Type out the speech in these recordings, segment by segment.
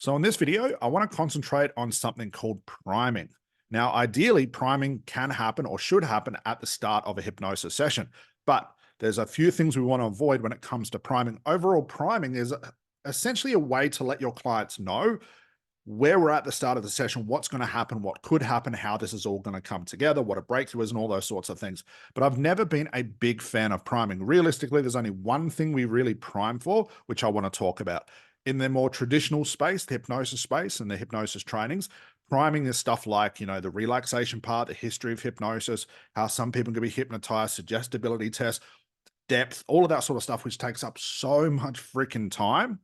So in this video, I want to concentrate on something called priming. Now, ideally, priming can happen or should happen at the start of a hypnosis session, but there's a few things we want to avoid when it comes to priming. Overall, priming is essentially a way to let your clients know where we're at the start of the session, what's going to happen, what could happen, how this is all going to come together, what a breakthrough is, and all those sorts of things. But I've never been a big fan of priming. Realistically, there's only one thing we really prime for, which I want to talk about. In the more traditional space, the hypnosis space and the hypnosis trainings, priming is stuff like, the relaxation part, the history of hypnosis, how some people can be hypnotized, suggestibility tests, depth, all of that sort of stuff, which takes up so much freaking time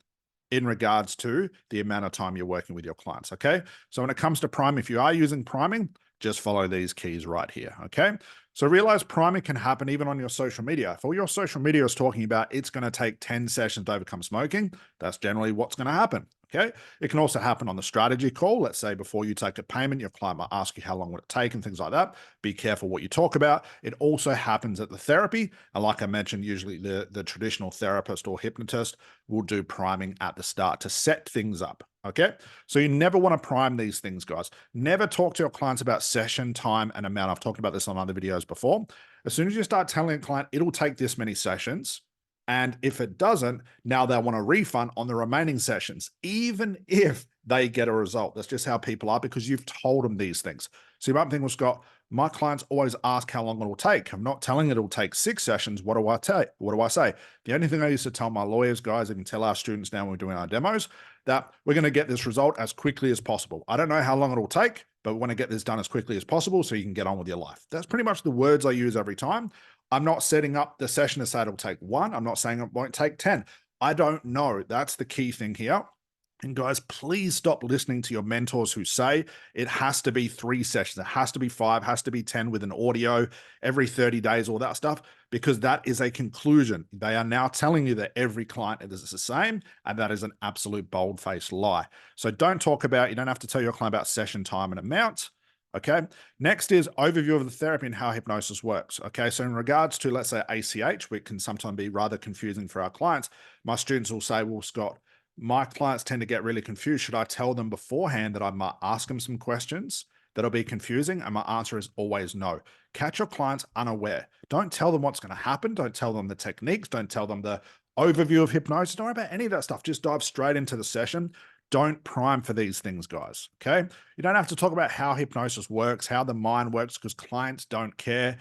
in regards to the amount of time you're working with your clients, okay? So when it comes to priming, if you are using priming, just follow these keys right here, okay? So realize priming can happen even on your social media. If all your social media is talking about it's going to take 10 sessions to overcome smoking, that's generally what's going to happen, okay? It can also happen on the strategy call. Let's say before you take a payment, your client might ask you how long would it take and things like that. Be careful what you talk about. It also happens at the therapy. And like I mentioned, usually the traditional therapist or hypnotist will do priming at the start to set things up, okay? So you never want to prime these things, guys. Never talk to your clients about session time and amount. I've talked about this on other videos before. As soon as you start telling a client it'll take this many sessions, and if it doesn't, now they want a refund on the remaining sessions, even if they get a result. That's just how people are because you've told them these things. So one thing was, Scott, my clients always ask how long it will take. I'm not telling it will take 6 sessions. What do I tell? What do I say? The only thing I used to tell my lawyers, guys, and tell our students now when we're doing our demos, that we're going to get this result as quickly as possible. I don't know how long it will take, but we want to get this done as quickly as possible so you can get on with your life. That's pretty much the words I use every time. I'm not setting up the session to say it'll take 1. I'm not saying it won't take 10. I don't know. That's the key thing here. And guys, please stop listening to your mentors who say it has to be 3 sessions. It has to be 5, has to be 10 with an audio every 30 days, all that stuff, because that is a conclusion. They are now telling you that every client is the same, and that is an absolute bold-faced lie. So don't talk about, you don't have to tell your client about session time and amount. Okay. Next is overview of the therapy and how hypnosis works. Okay. So in regards to, let's say, ACH, which can sometimes be rather confusing for our clients, my students will say, well, Scott, my clients tend to get really confused. Should I tell them beforehand that I might ask them some questions that'll be confusing? And my answer is always no. Catch your clients unaware. Don't tell them what's going to happen. Don't tell them the techniques. Don't tell them the overview of hypnosis. Don't worry about any of that stuff. Just dive straight into the session. Don't prime for these things, guys, okay? You don't have to talk about how hypnosis works, how the mind works, because clients don't care.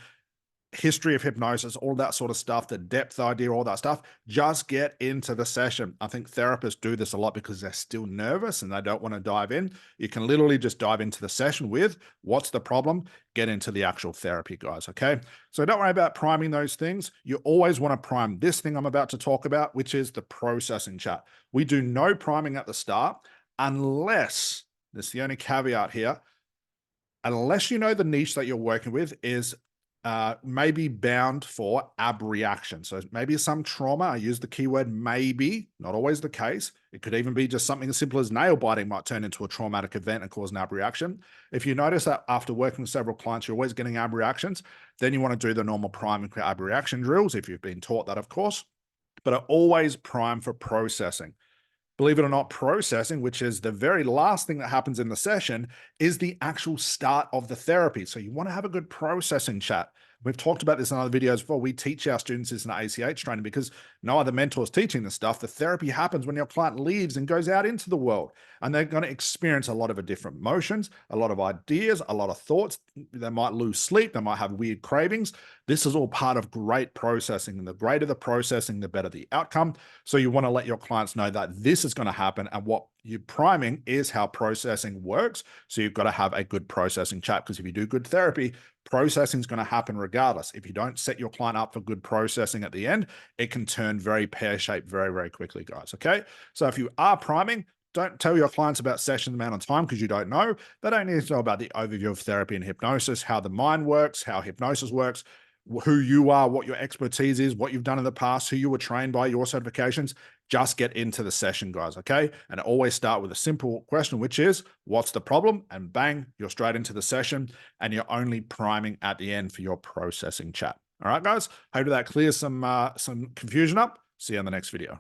History of hypnosis, all that sort of stuff, the depth idea, all that stuff. Just get into the session. I think therapists do this a lot because they're still nervous and they don't want to dive in. You can literally just dive into the session with what's the problem, get into the actual therapy, guys, okay? So don't worry about priming those things. You always want to prime this thing I'm about to talk about, which is the processing chat. We do no priming at the start unless, that's the only caveat here, unless you know the niche that you're working with is maybe bound for abreaction. So maybe some trauma. I use the keyword maybe, not always the case. It could even be just something as simple as nail biting might turn into a traumatic event and cause an abreaction. If you notice that after working with several clients, you're always getting abreactions, then you want to do the normal priming for abreaction drills if you've been taught that, of course. But I always prime for processing. Believe it or not, processing, which is the very last thing that happens in the session, is the actual start of the therapy. So you want to have a good processing chat. We've talked about this in other videos before. We teach our students this in ACH training because no other mentor is teaching this stuff. The therapy happens when your client leaves and goes out into the world, and they're going to experience a lot of different emotions, a lot of ideas, a lot of thoughts. They might lose sleep. They might have weird cravings. This is all part of great processing, and the greater the processing, the better the outcome. So you want to let your clients know that this is going to happen, and what you're priming is how processing works. So you've got to have a good processing chat, because if you do good therapy, processing is going to happen regardless. If you don't set your client up for good processing at the end, it can turn very pear-shaped very, very quickly, guys, okay? So if you are priming, don't tell your clients about session amount of time because you don't know. They don't need to know about the overview of therapy and hypnosis, how the mind works, how hypnosis works, who you are, what your expertise is, what you've done in the past, who you were trained by, your certifications. Just get into the session, guys, okay? And always start with a simple question, which is, what's the problem? And bang, you're straight into the session, and you're only priming at the end for your processing chat. All right, guys? Hope that clears some confusion up. See you on the next video.